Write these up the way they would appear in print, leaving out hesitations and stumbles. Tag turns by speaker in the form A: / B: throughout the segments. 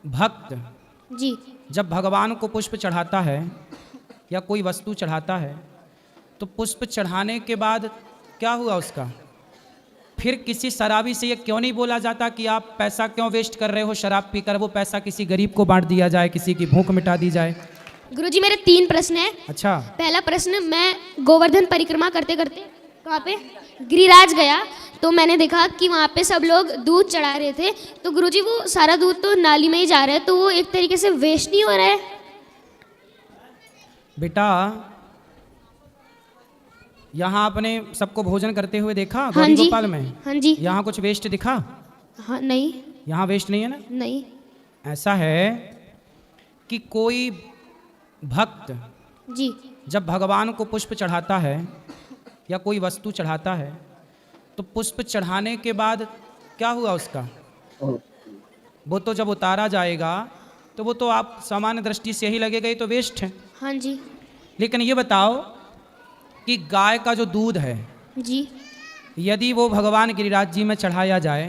A: भक्त
B: जी
A: जब भगवान को पुष्प चढ़ाता है या कोई वस्तु चढ़ाता है तो पुष्प चढ़ाने के बाद क्या हुआ उसका? फिर किसी शराबी से ये क्यों नहीं बोला जाता कि आप पैसा क्यों वेस्ट कर रहे हो शराब पीकर, वो पैसा किसी गरीब को बांट दिया जाए, किसी की भूख मिटा दी जाए?
B: गुरुजी, मेरे 3 प्रश्न हैं।
A: अच्छा,
B: पहला प्रश्न, मैं गोवर्धन परिक्रमा करते करते वहाँ पे गिरिराज गया तो मैंने देखा कि वहाँ पे सब लोग दूध चढ़ा रहे थे, तो गुरुजी वो सारा दूध तो नाली में ही जा रहा है, तो वो एक तरीके से वेस्ट नहीं हो रहा है?
A: बेटा यहाँ आपने सबको भोजन करते हुए देखा
B: हाँ
A: गौरी
B: जी,
A: गोपाल में?
B: हाँ जी,
A: यहाँ कुछ वेस्ट दिखा?
B: हाँ नहीं,
A: यहाँ वेस्ट नहीं है ना?
B: नहीं,
A: ऐसा है कि कोई भक्त
B: जी
A: जब भगवान को पुष्प चढ़ाता है या कोई वस्तु चढ़ाता है तो पुष्प चढ़ाने के बाद क्या हुआ उसका? वो तो जब उतारा जाएगा तो वो तो आप सामान्य दृष्टि से यही लगेगा ये तो वेस्ट है।
B: हाँ जी,
A: लेकिन ये बताओ कि गाय का जो दूध है
B: जी
A: यदि वो भगवान गिरिराज जी में चढ़ाया जाए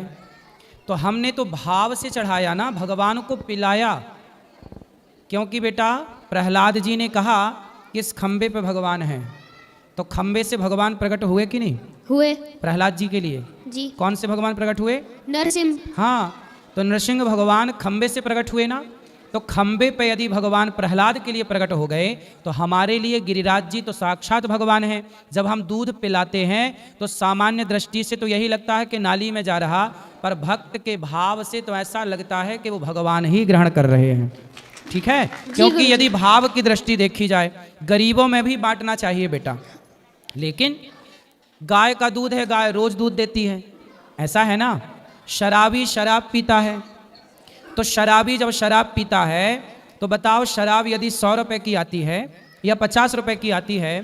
A: तो हमने तो भाव से चढ़ाया ना, भगवान को पिलाया। क्योंकि बेटा प्रहलाद जी ने कहा कि इस खंबे पे भगवान हैं, तो खंबे से भगवान प्रकट हुए कि नहीं?
B: हुए।
A: प्रहलाद जी के लिए
B: जी,
A: कौन से भगवान प्रकट हुए?
B: नरसिंह।
A: हाँ, तो नरसिंह भगवान खंबे से प्रकट हुए ना, तो खंबे पे यदि भगवान प्रहलाद के लिए प्रकट हो गए तो हमारे लिए गिरिराज जी तो साक्षात भगवान हैं। जब हम दूध पिलाते हैं तो सामान्य दृष्टि से तो यही लगता है कि नाली में जा रहा, पर भक्त के भाव से तो ऐसा लगता है कि वो भगवान ही ग्रहण कर रहे हैं। ठीक है, क्योंकि यदि भाव की दृष्टि देखी जाए गरीबों में भी बांटना चाहिए बेटा, लेकिन गाय का दूध है, गाय रोज दूध देती है, ऐसा है ना। शराबी शराब पीता है, तो शराबी जब शराब पीता है तो बताओ शराब यदि 100 रुपए की आती है या 50 रुपए की आती है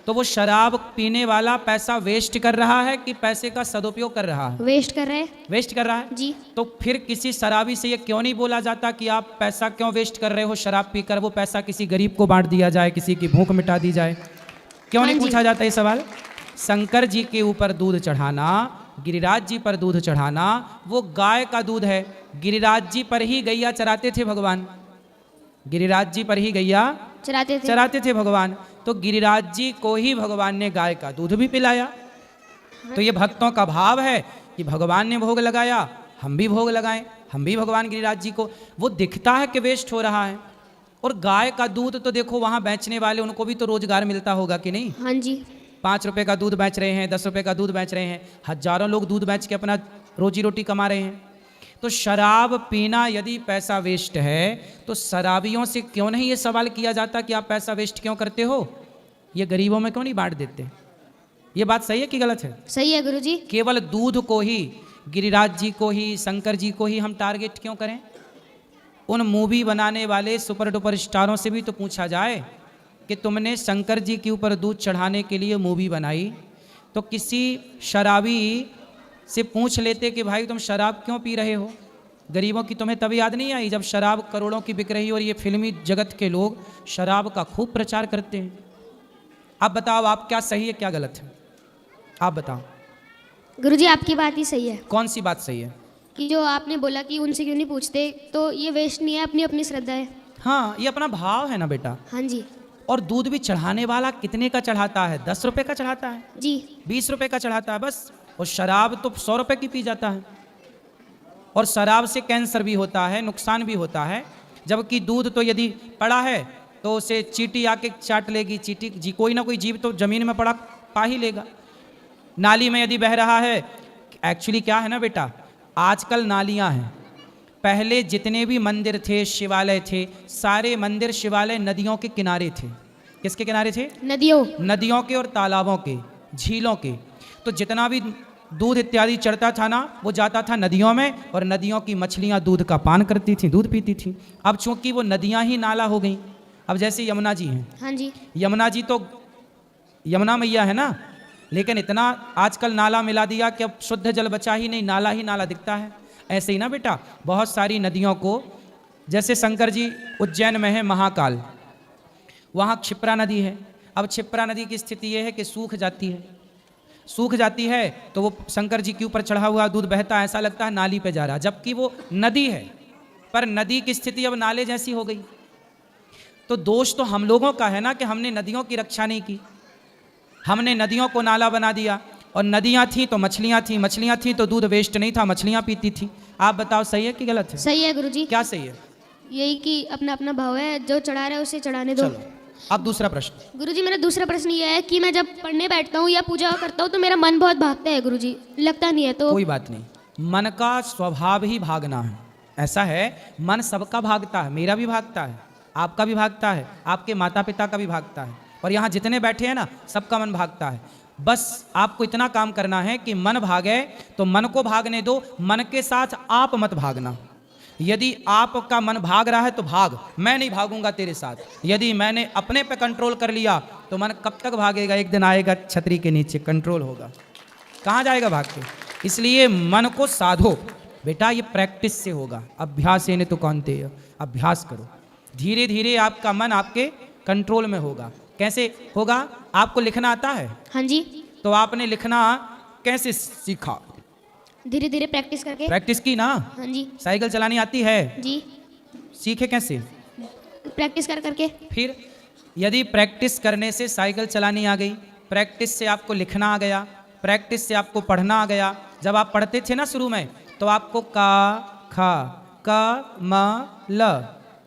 A: तो वो शराब पीने वाला पैसा वेस्ट कर रहा है कि पैसे का सदुपयोग कर रहा है?
B: वेस्ट कर रहे हैं।
A: वेस्ट कर रहा है
B: जी।
A: तो फिर किसी शराबी से ये क्यों नहीं बोला जाता कि आप पैसा क्यों वेस्ट कर रहे हो शराब पीकर, वो पैसा किसी गरीब को बांट दिया जाए, किसी की भूख मिटा दी जाए? क्यों
B: हाँ
A: नहीं
B: जी।
A: पूछा जाता ये सवाल? शंकर जी के ऊपर दूध चढ़ाना, गिरिराज जी पर दूध चढ़ाना, वो गाय का दूध है। गिरिराज जी पर ही गैया चराते थे भगवान, गिरिराज जी पर ही गैया चराते थे भगवान, तो गिरिराज जी को ही भगवान ने गाय का दूध भी पिलाया। तो ये भक्तों का भाव है कि भगवान ने भोग लगाया, हम भी भोग लगाएं, हम भी भगवान गिरिराज जी को। वो दिखता है कि वेस्ट हो रहा है, और गाय का दूध तो देखो वहाँ बेचने वाले उनको भी तो रोजगार मिलता होगा कि नहीं?
B: हाँ जी।
A: 5 रुपए का दूध बेच रहे हैं, 10 रुपए का दूध बेच रहे हैं, हजारों लोग दूध बेच के अपना रोजी रोटी कमा रहे हैं। तो शराब पीना यदि पैसा वेस्ट है तो शराबियों से क्यों नहीं ये सवाल किया जाता कि आप पैसा वेस्ट क्यों करते हो, ये गरीबों में क्यों नहीं बांट देते? ये बात सही है कि गलत है?
B: सही है गुरुजी।
A: केवल दूध को ही, गिरिराज जी को ही, शंकर जी को ही हम टारगेट क्यों करें? उन मूवी बनाने वाले सुपर डुपर स्टारों से भी तो पूछा जाए कि तुमने शंकर जी के ऊपर दूध चढ़ाने के लिए मूवी बनाई, तो किसी शराबी से पूछ लेते कि भाई तुम शराब क्यों पी रहे हो? गरीबों की तुम्हें तभी याद नहीं आई जब शराब करोड़ों की बिक रही और ये फिल्मी जगत के लोग शराब का खूब प्रचार करते हैं। आप बताओ, आप क्या सही है क्या गलत है? आप बताओ।
B: गुरुजी आपकी बात ही सही है।
A: कौन सी बात सही है?
B: कि जो आपने बोला कि उनसे क्यों नहीं पूछते, तो ये वेस्ट नहीं है, अपनी अपनी श्रद्धा है।
A: हाँ, ये अपना भाव है ना बेटा।
B: हाँ जी।
A: और दूध भी चढ़ाने वाला कितने का चढ़ाता है? 10 रुपए का चढ़ाता है,
B: जी।
A: 20 रुपए का चढ़ाता है बस। और शराब तो 100 रुपए की पी जाता है, और शराब से कैंसर भी होता है, नुकसान भी होता है। जबकि दूध तो यदि पड़ा है तो उसे चींटी आके चाट लेगी, चींटी जी कोई ना कोई जीव तो जमीन में पड़ा पा ही लेगा। नाली में यदि बह रहा है, एक्चुअली क्या है ना बेटा, आजकल नालियाँ हैं, पहले जितने भी मंदिर थे, शिवालय थे, सारे मंदिर शिवालय नदियों के किनारे थे। किसके किनारे थे? नदियों के और तालाबों के, झीलों के। तो जितना भी दूध इत्यादि चढ़ता था ना, वो जाता था नदियों में, और नदियों की मछलियाँ दूध का पान करती थी, दूध पीती थी। अब चूंकि वो नदियाँ ही नाला हो गई, अब जैसे यमुना जी हैं।
B: हाँ जी।
A: यमुना जी तो यमुना मैया है ना, लेकिन इतना आजकल नाला मिला दिया कि अब शुद्ध जल बचा ही नहीं, नाला ही नाला दिखता है। ऐसे ही ना बेटा, बहुत सारी नदियों को, जैसे शंकर जी उज्जैन में है महाकाल, वहाँ क्षिप्रा नदी है। अब क्षिप्रा नदी की स्थिति यह है कि सूख जाती है, सूख जाती है तो वो शंकर जी के ऊपर चढ़ा हुआ दूध बहता है, ऐसा लगता है नाली पे जा रहा है, जबकि वो नदी है। पर नदी की स्थिति अब नाले जैसी हो गई। तो दोष तो हम लोगों का है ना कि हमने नदियों की रक्षा नहीं की। हमने नदियों को नाला बना दिया, और नदियाँ थी तो मछलियाँ थी, मछलियाँ थी तो दूध वेस्ट नहीं था, मछलियाँ पीती थी। आप बताओ सही है कि गलत है?
B: सही है गुरुजी।
A: क्या सही है?
B: यही कि अपना अपना भाव है, जो चढ़ा रहा है उसे चढ़ाने दो।
A: चलो अब दूसरा प्रश्न।
B: गुरुजी मेरा दूसरा प्रश्न ये है कि मैं जब पढ़ने बैठता हूँ या पूजा करता हूँ तो मेरा मन बहुत भागता है गुरुजी, लगता नहीं है। तो
A: कोई बात नहीं, मन का स्वभाव ही भागना है। ऐसा है, मन सबका भागता है, मेरा भी भागता है, आपका भी भागता है, आपके माता पिता का भी भागता है, और यहाँ जितने बैठे हैं ना सबका मन भागता है। बस आपको इतना काम करना है कि मन भागे तो मन को भागने दो, मन के साथ आप मत भागना। यदि आपका मन भाग रहा है तो भाग, मैं नहीं भागूंगा तेरे साथ। यदि मैंने अपने पे कंट्रोल कर लिया तो मन कब तक भागेगा? एक दिन आएगा छतरी के नीचे कंट्रोल होगा, कहाँ जाएगा भाग के? इसलिए मन को साधो बेटा, ये प्रैक्टिस से होगा। अभ्यास ने तो कौनते, अभ्यास करो, धीरे धीरे आपका मन आपके कंट्रोल में होगा। कैसे होगा? आपको लिखना आता है?
B: हाँ जी।
A: तो आपने लिखना कैसे सीखा?
B: धीरे धीरे प्रैक्टिस करके।
A: प्रैक्टिस की ना?
B: हाँ जी।
A: साइकिल चलानी आती है?
B: जी।
A: सीखे कैसे?
B: प्रैक्टिस कर करके।
A: फिर यदि प्रैक्टिस करने से साइकिल चलानी आ गई, प्रैक्टिस से आपको लिखना आ गया, प्रैक्टिस से आपको पढ़ना आ गया। जब आप पढ़ते थे ना शुरू में, तो आपको का खा क म ल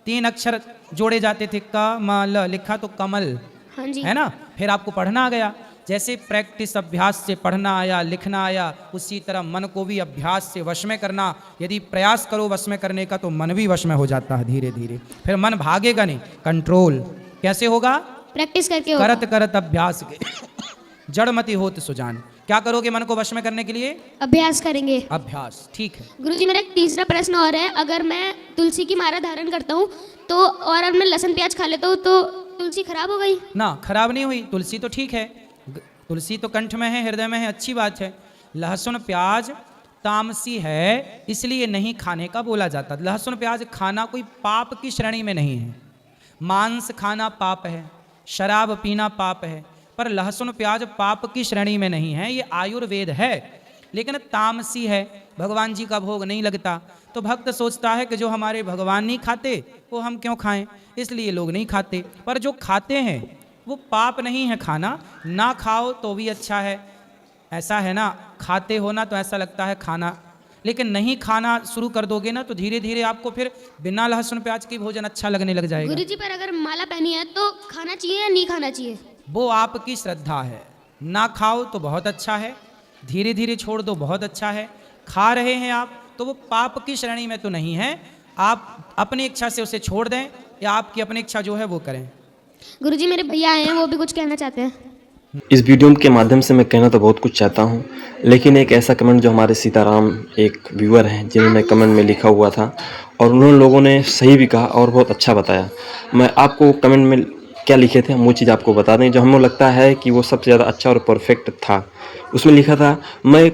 A: 3 अक्षर जोड़े जाते थे, क म ल, लिखा तो कमल,
B: हाँ जी।
A: है ना? फिर आपको पढ़ना आ गया। जैसे प्रैक्टिस अभ्यास से पढ़ना आया, लिखना आया, उसी तरह मन को भी अभ्यास से वश में करना। यदि प्रयास करो वश में करने का तो मन भी वश में हो जाता है धीरे धीरे। फिर मन भागेगा नहीं, कंट्रोल कैसे होगा?
B: प्रैक्टिस करके होगा।
A: करत करत अभ्यास के जड़मति होत सुजान। क्या करोगे मन को वश में करने के लिए?
B: अभ्यास करेंगे।
A: अभ्यास, ठीक है।
B: गुरुजी मेरा एक तीसरा प्रश्न और है, अगर मैं तुलसी की माला धारण करता हूँ तो और अब मैं लहसुन प्याज खा लेता हूँ तो तुलसी खराब हो गई?
A: ना, खराब नहीं हुई, तुलसी तो ठीक है। तुलसी तो कंठ में है, हृदय में है, अच्छी बात है। लहसुन प्याज तामसी है, इसलिए नहीं खाने का बोला जाता। लहसुन प्याज खाना कोई पाप की श्रेणी में नहीं है। मांस खाना पाप है, शराब पीना पाप है, पर लहसुन प्याज पाप की श्रेणी में नहीं है। ये आयुर्वेद है, लेकिन तामसी है, भगवान जी का भोग नहीं लगता। तो भक्त सोचता है कि जो हमारे भगवान नहीं खाते वो हम क्यों खाएं, इसलिए लोग नहीं खाते। पर जो खाते हैं वो पाप नहीं है खाना, ना खाओ तो भी अच्छा है। ऐसा है ना, खाते हो ना तो ऐसा लगता है खाना, लेकिन नहीं खाना शुरू कर दोगे ना तो धीरे धीरे आपको फिर बिना लहसुन प्याज के भोजन अच्छा लगने लग जाएगा।
B: गुरुजी पर अगर माला पहनी है तो खाना चाहिए या नहीं खाना चाहिए?
A: वो आपकी श्रद्धा है। ना खाओ तो बहुत अच्छा है, धीरे धीरे छोड़ दो बहुत अच्छा है। खा रहे हैं आप तो वो पाप की श्रेणी में तो नहीं है। आप अपनी इच्छा से उसे छोड़ दें या आपकी अपनी इच्छा जो है वो करें।
B: गुरुजी मेरे भैया आए हैं, वो भी कुछ कहना चाहते हैं।
C: इस वीडियो के माध्यम से मैं कहना तो बहुत कुछ चाहता हूं, लेकिन एक ऐसा कमेंट जो हमारे सीताराम एक व्यूअर हैं जिन्होंने कमेंट में लिखा हुआ था, और उन्होंने लोगों ने सही भी कहा और बहुत अच्छा बताया। मैं आपको कमेंट में क्या लिखे थे हम वो चीज़ आपको बता दें, जो हमें लगता है कि वो सबसे ज़्यादा अच्छा और परफेक्ट था। उसमें लिखा था, मैं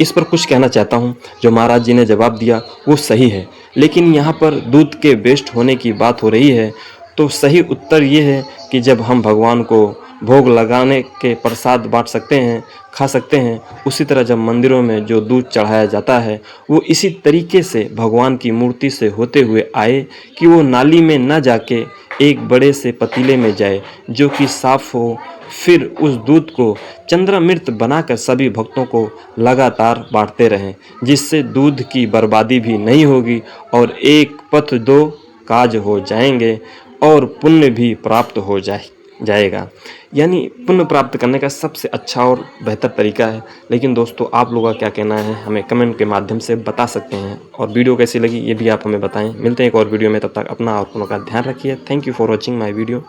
C: इस पर कुछ कहना चाहता हूँ, जो महाराज जी ने जवाब दिया वो सही है, लेकिन यहाँ पर दूध के वेस्ट होने की बात हो रही है। तो सही उत्तर ये है कि जब हम भगवान को भोग लगाने के प्रसाद बांट सकते हैं, खा सकते हैं, उसी तरह जब मंदिरों में जो दूध चढ़ाया जाता है वो इसी तरीके से भगवान की मूर्ति से होते हुए आए कि वो नाली में न जाके एक बड़े से पतीले में जाए जो कि साफ हो। फिर उस दूध को चंद्रामृत बनाकर सभी भक्तों को लगातार बांटते रहें, जिससे दूध की बर्बादी भी नहीं होगी और एक पथ दो काज हो जाएंगे और पुण्य भी प्राप्त हो जाएगा। यानी पुण्य प्राप्त करने का सबसे अच्छा और बेहतर तरीका है। लेकिन दोस्तों, आप लोगों का क्या कहना है हमें कमेंट के माध्यम से बता सकते हैं, और वीडियो कैसी लगी ये भी आप हमें बताएं। मिलते हैं एक और वीडियो में, तब तक अपना और अपनों का ध्यान रखिए। Thank you for watching my video.